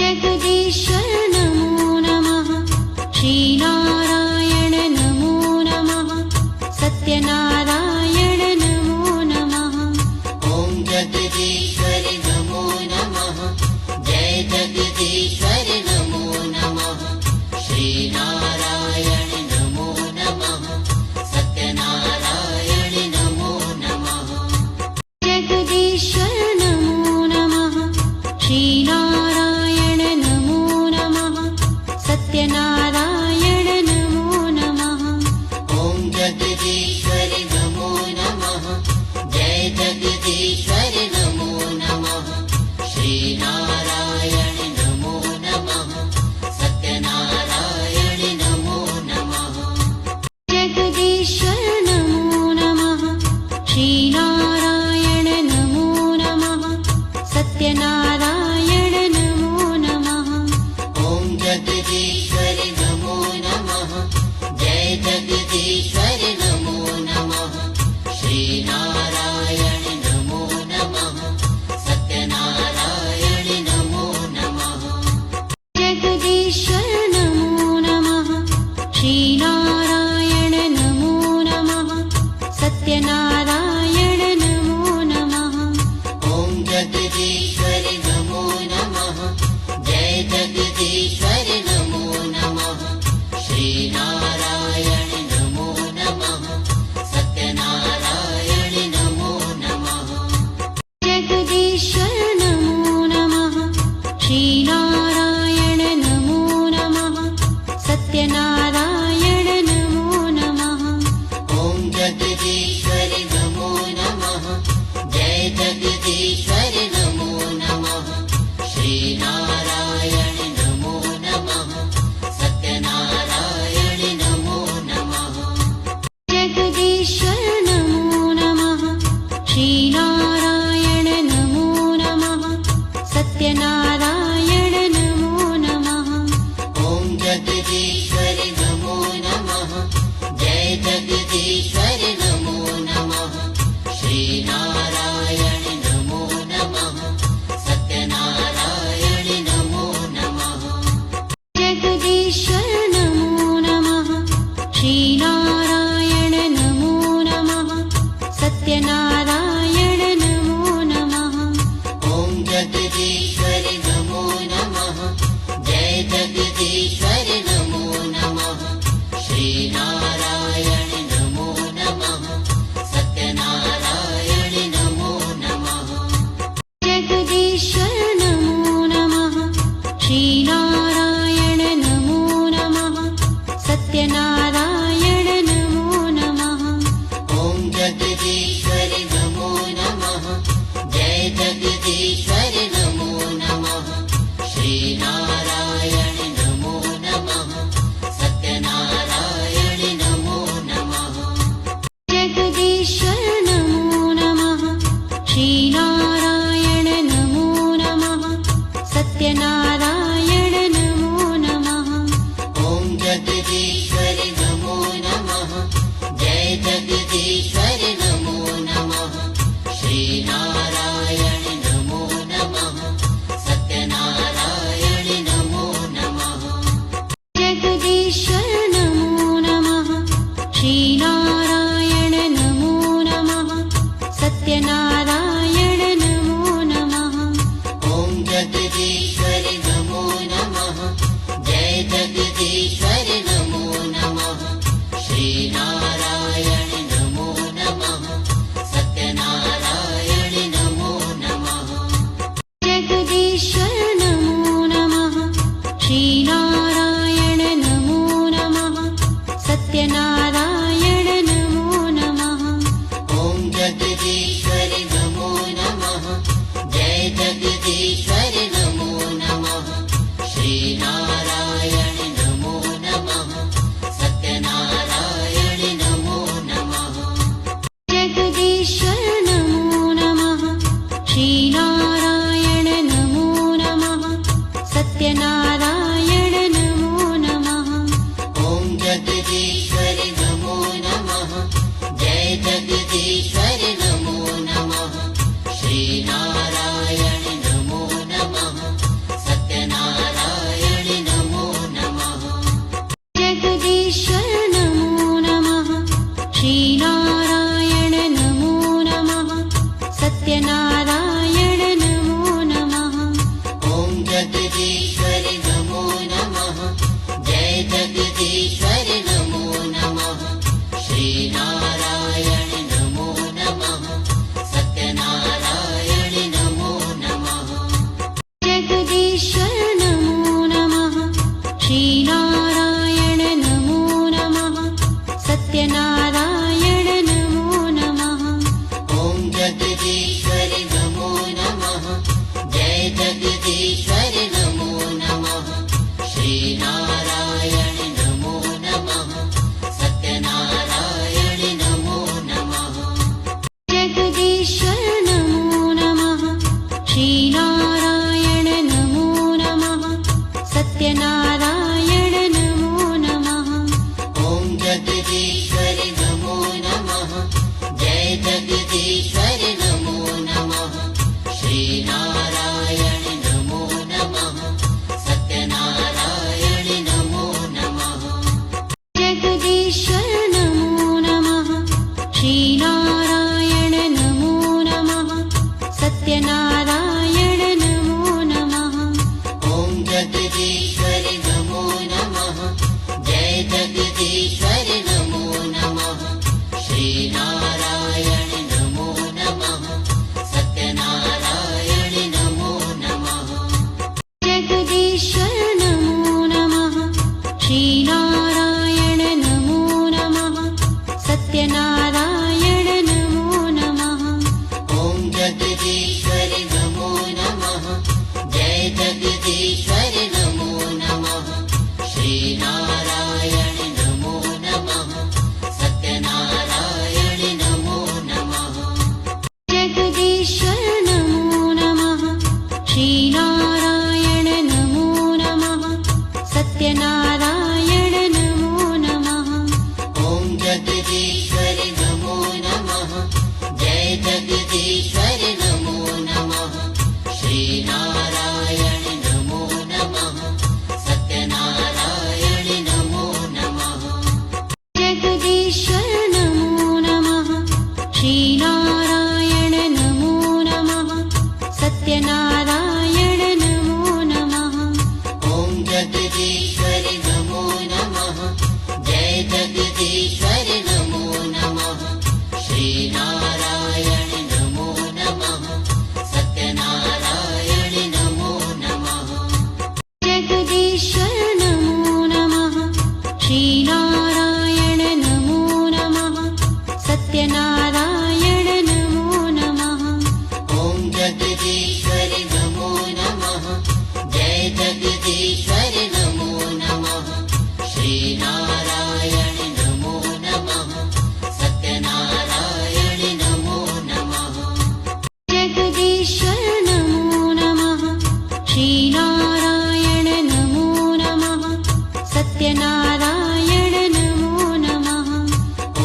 जगदीश्वर नमो नमः। श्रीनारायण नमो नमः। सत्यनारायण नमो नमः। ॐ जगदीश्वर नमो नमः। जय जगदीश्वर नमो नमः। श्रीनारायण नमो नमः। सत्यनारायण नमो नमः। जगदीश्वर नमो नमः। श्रीनारायण नमो नमः। सत्यनारायण नमो नमः। ॐ जगदीश्वर नमो नमः। जय जगदीश्वर नमो नमः। श्रीनारायण नमो नमः। सत्यनारायण नमो नमः। जगदीश्वर नमो नमः। श्रीनारायण नमो नमः। सत्यनारायण नमो नमः। ॐ जगदीश्वर नमो नमः। जय जगदीश्वर नमो नमः। श्रीनारायण नमो नमः। सत्यनारायण नमो नमः। जगदीश्वर नमो नमः। श्रीनारायण नमो नमः। सत्यनारायण नमो नमः। ॐ जगदीश्वर नमो नमः। जय जगदीश्वर नमो नमः। श्रीनारायण नमो नमः। सत्यनारायण नमो नमः। जगदीश्वर नमो नमः। श्रीनारायण नमो नमः। सत्यनारायण नमो नमः। ॐ जगदीश्वर नमो नमः। जय जगदीश्वर नमो नमः। श्रीनारायण नमो नमः। सत्यनारायण नमो नमः। जगदीश्वर नमो नमः। श्रीनारायण नमो नमः। सत्यनारायण नमो नमः। ॐ जगदीश्वर नमो नमः। जय जगदीश्वर नमो नमः। श्रीनारायण नमो नमः। सत्यनारायण नमो नमः। जगदीश्वर नमो नमः। श्रीनारायण नमो नमः। सत्यनारायण नमो नमः। ॐ जगदीश्वर नमो नमः। जय जगदीश्वर नमो नमः। श्रीनारायण नमो नमः। सत्यनारायण नमो नमः। जगदीश्वर नमो नमः। श्रीनारायण नमो नमः। सत्यनारायण नमो नमः। ॐ जगदीश्वर नमो नमः। जय जगदीश्वर नमो नमः। श्रीनारायण नमो नमः। सत्यनारायण नमो नमः। जगदीश्वर नमो नमः। श्रीनारायण नमो नमः। सत्यनारायण नमो नमः। ॐ जगदीश्वर नमो नमः। जय जगदीश्वर नमो नमः। श्रीनारायण नमो नमः। सत्यनारायण नमो नमः। जगदीश्वर नमो नमः। श्रीनारायण नमो नमः। सत्यनारायण नमो नमः। ॐ जगदीश्वर नमो नमः। जय जगदीश्वर नमो नमः। श्रीनारायण नमो नमः। सत्यनारायण नमो नमः। जगदीश्वर नमो नमः। श्रीनारायण नमो नमः। सत्यनारायण नमो नमः। ॐ जगदीश्वर नमो नमः। जय जगदीश्वर नमो नमः। श्रीनारायण नमो नमः। सत्यनारायण नमो नमः। जगदीश्वर नमो नमः। श्रीनारायण नमो नमः। सत्यनारायण नमो नमः। ॐ जगदीश्वर नमो नमः। जय जगदीश्वर नमो नमः। श्रीनारायण नमो नमः। सत्यनारायण जगदीश्वर नमो नमः श्रीनारायण नमो नमः सत्यनारायण नमो नमः ॐ जगदीश्वर नमो नमः जय जगदीश्वर नमो नमः श्रीनारायण नमो नमः सत्यनारायण नमो नमः जगदीश्वर नमो नमः श्रीनारायण नमो नमः सत्यनारायण नमो नमः ॐ जगदीश्वर नमो नमः जय जगदीश्वर नमो नमः श्रीनारायण नमो नमः सत्यनारायण नमो नमः जगदीश्वर नमो नमः श्रीनारायण नमो नमः सत्यनारायण नमो नमः ॐ जगदीश्वर नमो नमः जय जगदीश्वर नमो नमः श्रीनारायण नमो नमः सत्यनारायण नमो नमः जगदीश्वर नमो नमः श्रीनारायण नमो नमः सत्यनारायण नमो नमः ॐ जगदीश्वर नमो नमः जय जगदीश्वर नमो नमः श्रीनारायण नमो नमः सत्यनारायण नमो नमः जगदीश्वर नमो नमः श्रीनारायण नमो नमः सत्यनारायण नमो नमः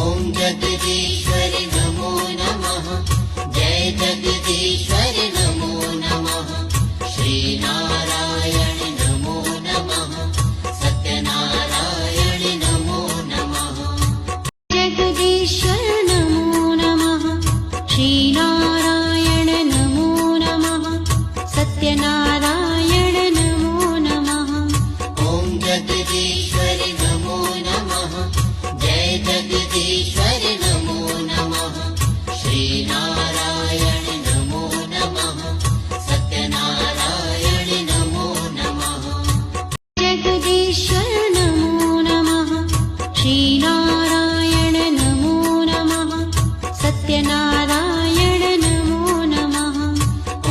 ॐ जगदीश्वर नमो नमः जय जगदीश्वर नमो नमः श्रीनारायण नमो नमः सत्यनारायण नमो नमः जगदीश्वर नमो नमः श्रीनारायण नमो नमः सत्यनारायण नमो नमः ॐ जगदीश्वर नमो नमः जय जगदीश्वर नमो नमः श्रीनारायण नमो नमः सत्यनारायण नमो नमः जगदीश्वर नमो नमः श्रीनारायण नमो नमः सत्यनारायण नमो नमः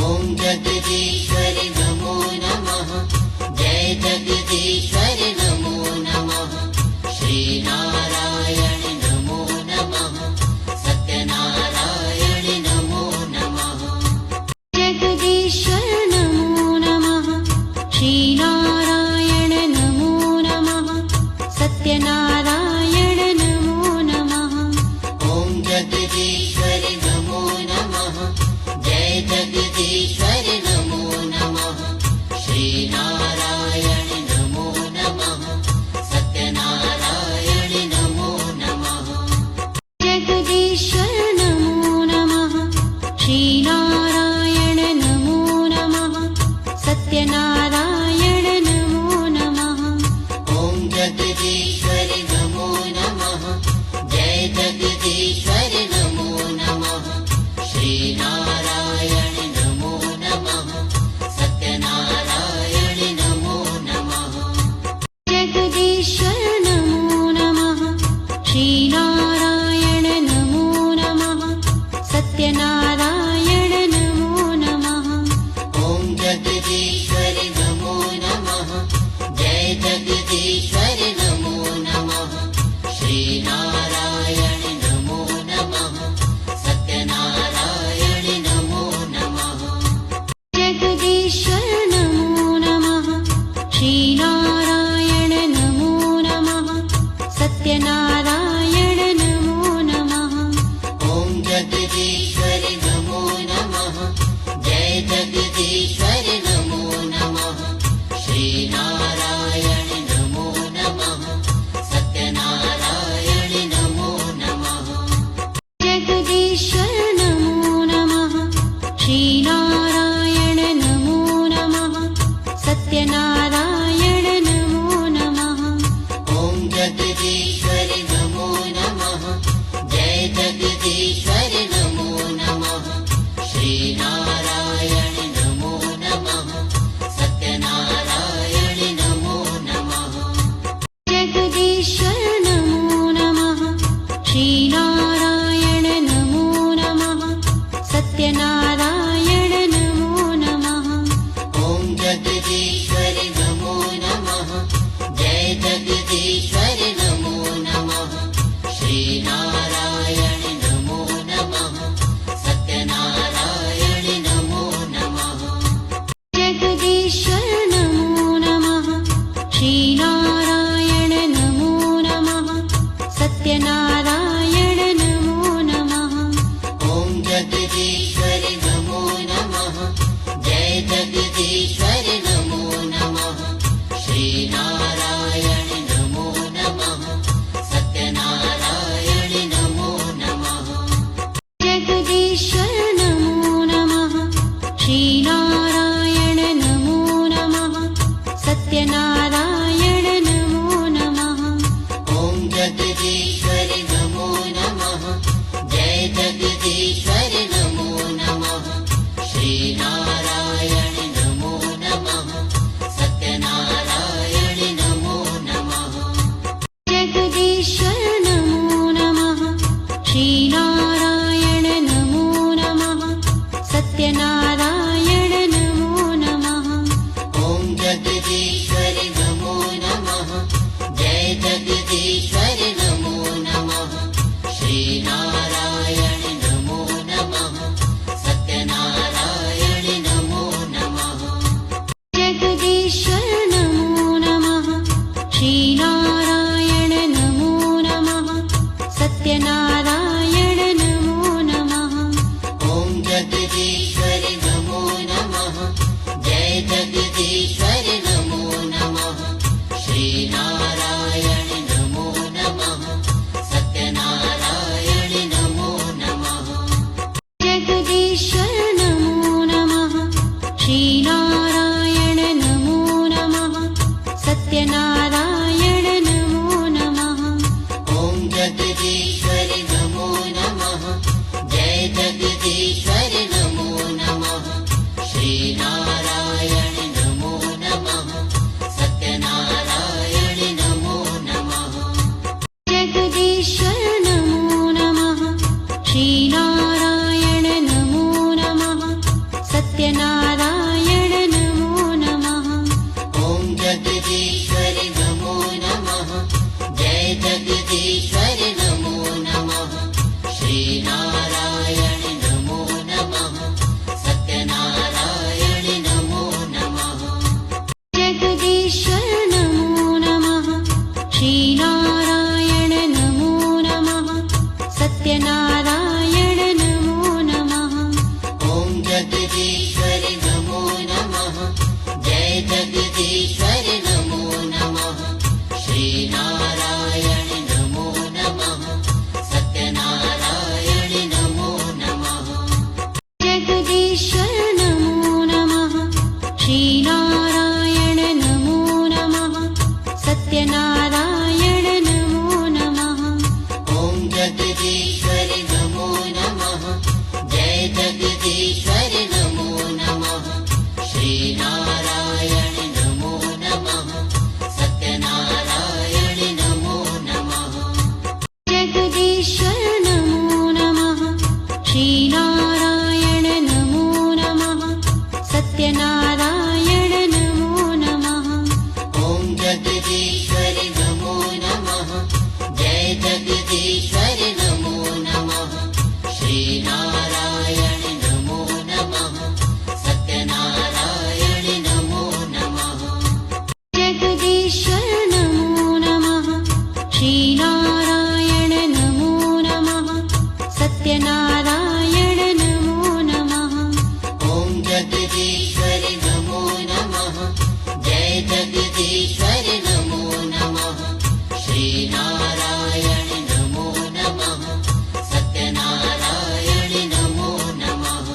ॐ जगदीश्वर नमो नमः जय जगदीश्वर नमो नमः श्रीनारायण नमो नमः सत्यनारायण नमो नमः जगदीश्वर नमो नमः श्रीनारायण नमो नमः सत्यनारायण नमो नमः ॐ जगदीश्वर नमो नमः जय जगदीश्वर नमो नमः श्रीनारायण नमो नमः सत्यनारायण नमो नमः जगदीश्वर नमो नमः श्रीनारायण नमो नमः सत्यनारायण नमो नमः ॐ जगदीश्वर नमो नमः जय जगदीश्वर नमो नमः श्रीनारायण नमो नमः सत्यनारायण नमो नमः जगदीश्वर नमो नमः श्रीनारायण नमो नमः सत्यनारायण नमो नमः ॐ जगदीश्वर नमो नमः जय जगदीश्वर नमो नमः श्रीनारायण नमो नमः सत्यनारायण नमो नमः जगदीश्वर नमो नमः श्रीनारायण नमो नमः सत्यनारायण नमो नमः ॐ जगदीश्वर नमो नमः जय जगदीश्वर नमो नमः श्रीनारायण नमो नमः सत्यनारायण नमो नमः जगदीश्वर नमो नमः श्रीनारायण नमो नमः सत्यनारायण नमो नमः ॐ जगदीश्वर नमो नमः जय जगदीश्वर नमो नमः श्रीनारायण नमो नमः सत्यनारायण सत्यनारायण नमो नमः। ॐ जगदीश्वर नमो नमः। जय जगदीश्वर नमो नमः। श्रीनारायण नमो नमः। सत्यनारायण नमो नमः। जगदीश्वर नमो नमः। श्रीनारायण नमो नमः। सत्यनारायण नमो नमः। ॐ जगदीश्वर नमो नमः। जय जगदीश्वर नमो नमः। श्रीनारायण नमो नमः। सत्यनारायण नमो नमः। जगदीश्वर नमो नमः। श्रीनारायण नमो नमः। सत्यनारायण नमो नमः। ॐ जगदीश्वर नमो नमः। जय जगदीश्वर नमो नमः। श्रीनारायण नमो नमः। सत्यनारायण नमो नमः। जगदीश्वर नमो नमः। श्रीनारायण नमो नमः। सत्यनारायण नमो नमः। ॐ जगदीश्वर नमो नमः। जय जगदीश्वर नमो नमः। श्रीनारायण नमो नमः। सत्यनारायण नमो नमः। जगदीश्वर नमो नमः। श्रीनारायण नमो नमः। सत्यनारायण नमो नमः। ॐ जगदीश्वर नमो नमः। जय जगदीश्वर नमो नमः। श्रीनारायण नमो नमः। सत्यनारायण नमो नमः। जगदीश्वर नमो नमः। श्रीनारायण नमो नमः। सत्यनारायण नमो नमः। ॐ जगदीश्वर नमो नमः। जय जगदीश्वर नमो नमः। श्रीनारायण नमो नमः। सत्यनारायण नमो नमः। जगदीश्वर नमो नमः। श्रीनारायण नमो नमः। सत्यनारायण नमो नमः। ॐ जगदीश्वर नमो नमः। जय जगदीश्वर नमो नमः। श्रीनारायण नमो नमः। सत्यनारायण नमो नमः। जगदीश्वर नमो नमः। श्रीनारायण नमो नमः। सत्यनारायण नमो नमः। ॐ जगदीश्वर नमो नमः। जय जगदीश्वर नमो नमः। श्रीनारायण नमो नमः। सत्यनारायण नमो नमः। जगदीश्वर नमो नमः। श्रीनारायण नमो नमः। सत्यनारायण नमो नमः। ॐ जगदीश्वर नमो नमः। जय जगदीश्वर नमो नमः। श्रीनारायण नमो नमः। सत्यनारायण नमो नमः।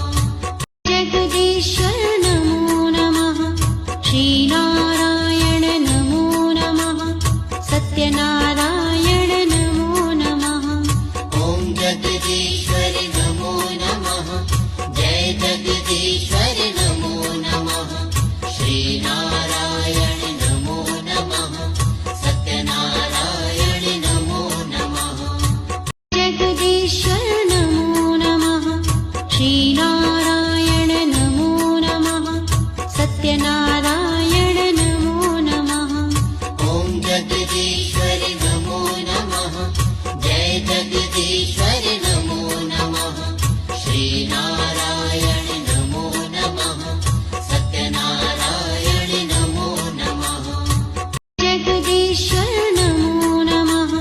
जगदीश्वर नमो नमः। श्रीनारायण नमो नमः। सत्यनारायण नमो नमः। ॐ जगदीश्वर नमो नमः। जय जगदीश्वर नमो नमः। श्रीनारायण नमो नमः। सत्यनारायण नमो नमः। जगदीश्वर नमो नमः। श्रीनारायण नमो नमः। सत्यनारायण नमो नमः। ॐ जगदीश्वर नमो नमः। जय जगदीश्वर नमो नमः। श्रीनारायण नमो नमः। सत्यनारायण नमो नमः। जगदीश्वर नमो नमः।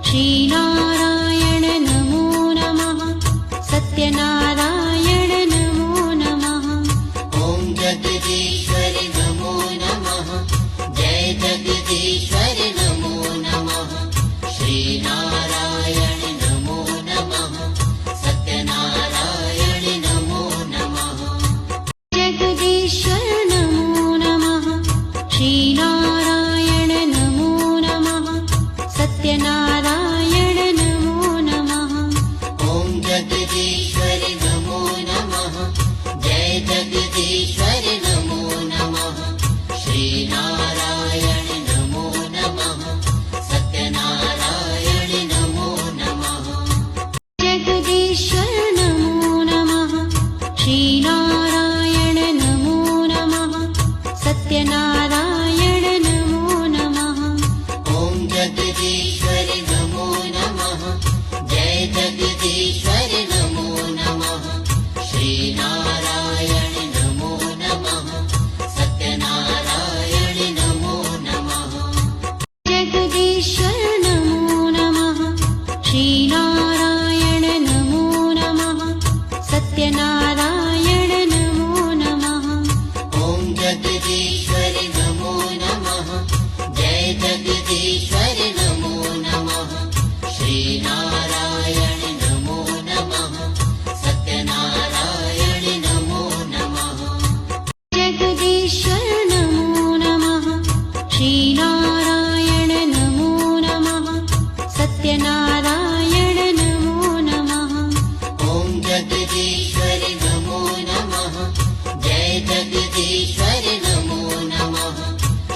श्रीनारायण नमो नमः। सत्यनारायण नमो नमः। ॐ जगदीश्वर नमो नमः। जय जगदीश्वर नमो नमः। श्रीनारायण नमो नमः। सत्यनारायण नमो नमः। जगदीश्वर नमो नमः। श्री श्रीनारायण नमो नमः सत्यनारायण नमो नमः ॐ जगदीश्वरि नमो नमः जय जगदीश्वरि नमो नमः श्रीनारायण नमो नमः सत्यनारायण नमो नमः जगदीश्वर नमो नमः श्रीनारायण नमो नमः सत्यनारायण नमो नमः ॐ जगदीश्वरि नमो नमः जय जगदीश्वरि नमो नमः श्रीनारायण नमो नमः सत्यनारायण नमो नमः जगदीश्वर नमो नमः श्रीनारायण नमो नमः सत्यनारायण नमो नमः ॐ जगदीश्वरि नमो नमः जय जगदीश्वरि नमो नमः श्रीनारायण नमो नमः सत्यनारायण नमो नमः जगदीश्वर नमो नमः श्रीनारायण नमो नमः सत्यनारायण नमो नमः ॐ जगदीश्वरि नमो नमः जय जगदीश्वरि नमो नमः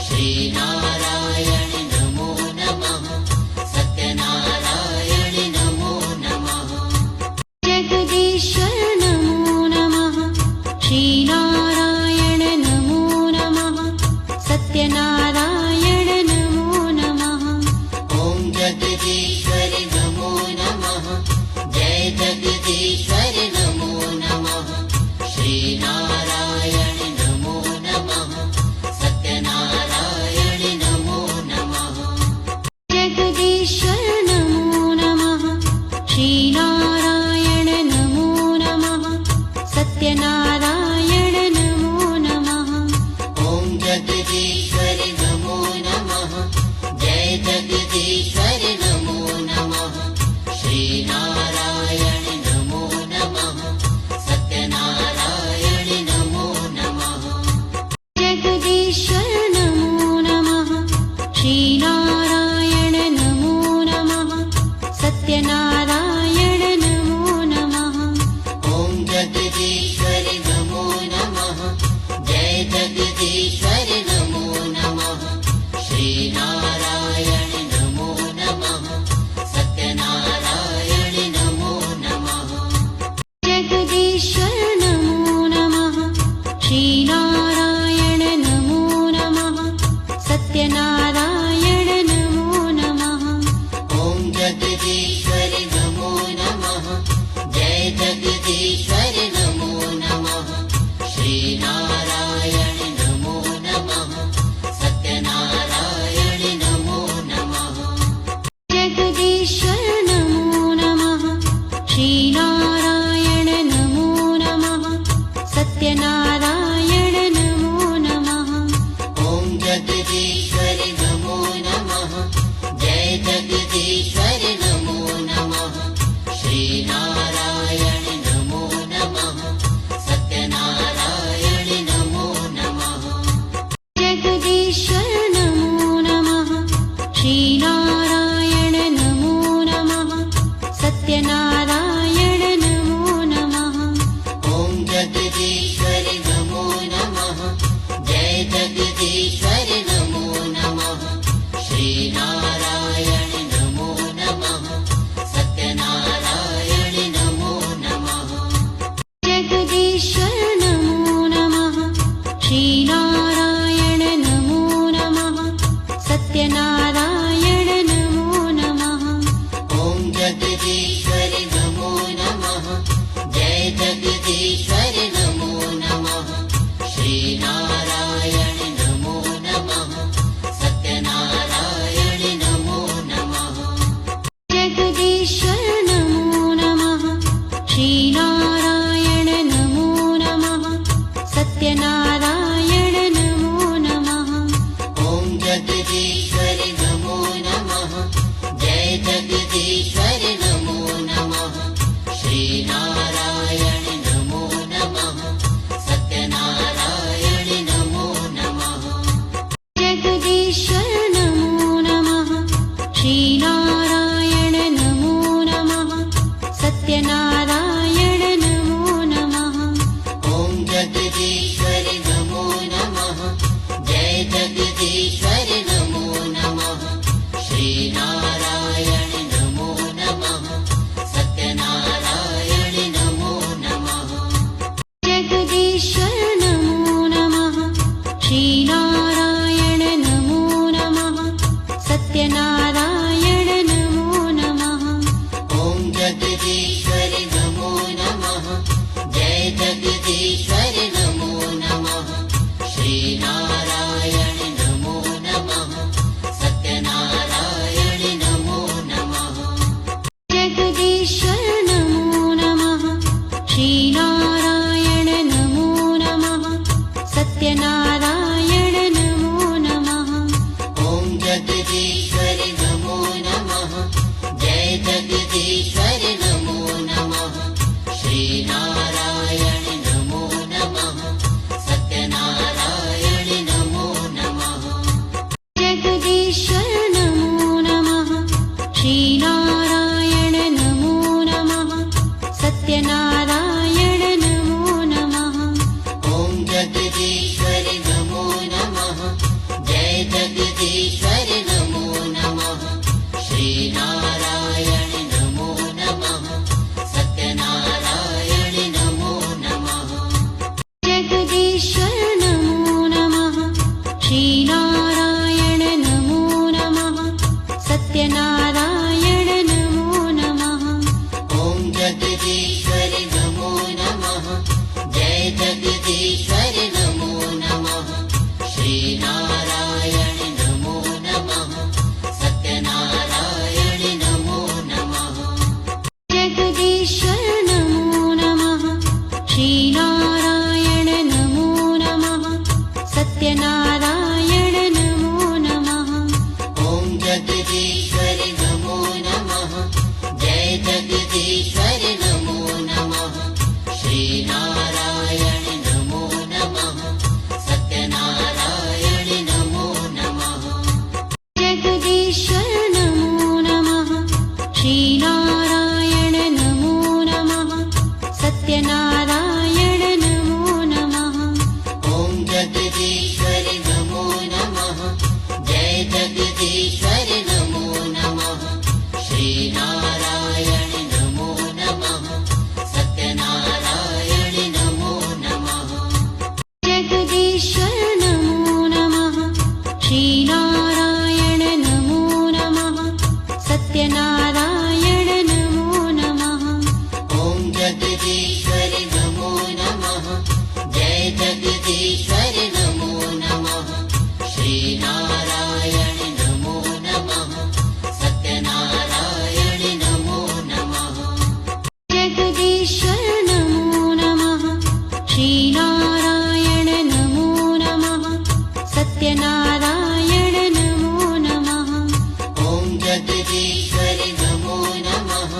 श्रीनारायण नमो नमः सत्यनारायण नमो नमः जगदीश्वर नमो नमः श्रीनारायण नमो नमः सत्यनारायण नमो नमः ॐ जगदीश्वरि नमो नमः जय जगदीश्वरि नमो नमः श्रीनारायण नमो नमः सत्यनारायण नमो नमः जगदीश्वर नमो नमः श्रीनारायण नमो नमः सत्यनारायण नमो नमः ॐ जगदीश्वरि सत्यनारायण नमो नमः। ॐ जगदीश्वरि नमो नमः। जय जगदीश्वरि नमो नमः। श्रीनारायण नमो नमः। सत्यनारायण नमो नमः। जगदीश्वर नमो नमः। श्रीनारायण नमो नमः। सत्यनारायण नमो नमः। ॐ जगदीश्वरि नमो नमः। जय जगदीश्वरि नमो नमः। श्रीनारायण नमो नमः। सत्यनारायण नमो नमः। जगदीश्वर नमो नमः। श्रीनारायण नमो नमः। सत्यनारायण नमो नमः। ॐ जगदीश्वरि नमो नमः। जय जगदीश्वरि नमो नमः। श्रीनारायण नमो नमः। सत्यनारायण नमो नमः। जगदीश्वर नमो नमः। श्रीनारायण नमो नमः। सत्यनारायण नमो नमः। ॐ जगदीश्वरि नमो नमः। जय जगदीश्वरि नमो नमः। श्रीनारायण नमो नमः। सत्यनारायण नमो नमः। जगदीश्वर नमो नमः। श्रीनारायण नमो नमः। सत्यनारायण नमो नमः। ॐ जगदीश्वरि नमो नमः।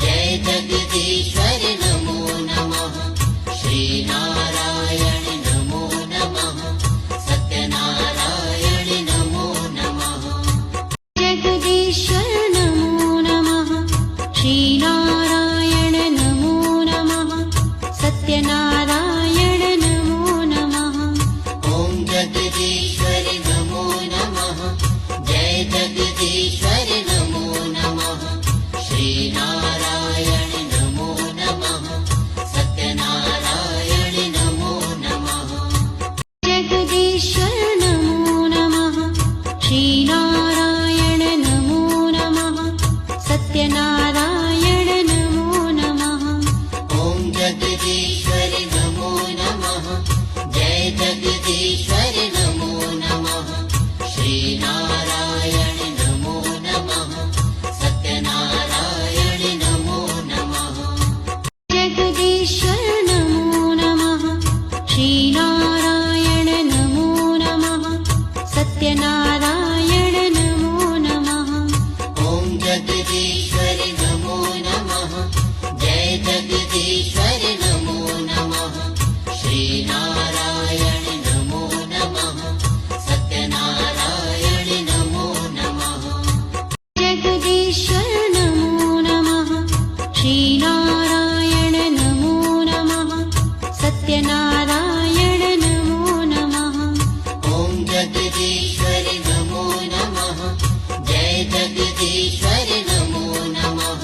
जय जगदीश्वरि नमो नमः। श्रीनारायण नमो नमः। सत्यनारायण नमो नमः। जगदीश्वर नमो नमः। श्रीनारायण नमो नमः। सत्यनारायण नमो नमः। ॐ जगदीश्वरि नमो नमः। जय जगदीश्वरि नमो नमः। श्रीनारायण नमो नमः। सत्यनारायण नमो नमः। जगदीश्वर नमो नमः। श्रीनारायण नमो नमः। सत्यनारायण नमो नमः। ॐ जगदीश्वरि नमो नमः। जय जगदीश्वरि नमो नमः। श्रीनारायण नमो नमः। सत्यनारायण नमो नमः। जगदीश्वर नमो नमः। श्रीनारायण नमो नमः। सत्यनारायण नमो नमः। ॐ जगदीश्वरि नमो नमः। जय जगदीश्वरि नमो नमः। श्रीनारायण नमो नमः। सत्यनारायण नमो नमः। जगदीश्वर नमो नमः। श्रीनारायण नमो नमः। सत्यनारायण नमो नमः। ॐ जगदीश्वरि नमो नमः। जय जगदीश्वरि नमो नमः।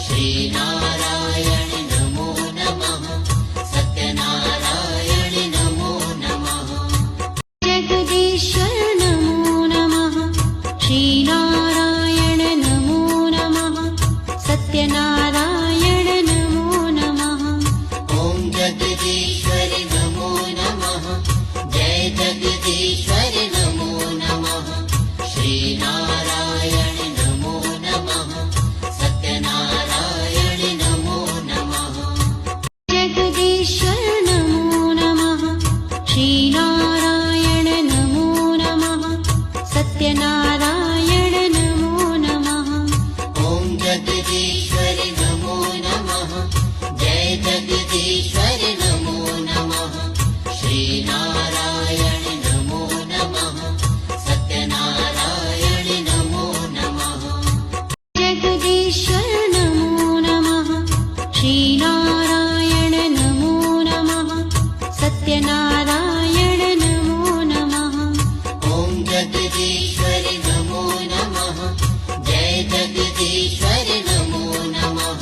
श्रीनारायण नमो नमः। सत्यनारायण नमो नमः। जगदीश्वर नमो नमः। श्रीनारायण नमो नमः। सत्यनारायण नमो नमः। ॐ जगदीश्वरि नमो नमः। जय जगदीश्वरि नमो नमः। श्रीनारायण नमो नमः। सत्यनारायण नमो नमः। जगदीश्वर नमो नमः। श्रीनारायण नमो नमः। सत्यनारायण नमो नमः। ॐ जगदीश्वरि नमो नमः। जय जगदीश्वरि नमो नमः। श्रीनारायण नमो नमः। सत्यनारायण नमो नमः। जगदीश्वर नमो नमः। श्रीनारायण नमो नमः। सत्यनारायण नमो नमः। ॐ जगदीश्वरि नमो नमः। जय जगदीश्वरि नमो नमः।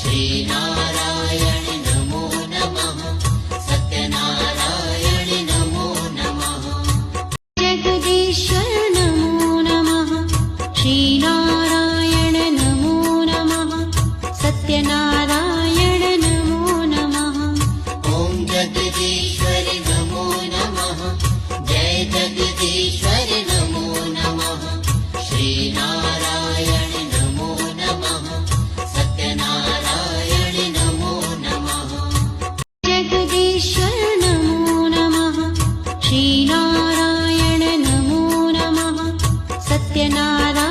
श्रीनारायण नमो नमः। सत्यनारायण नमो नमः। जगदीश्वर नमो नमः। श्रीनारायण सत्यनारायण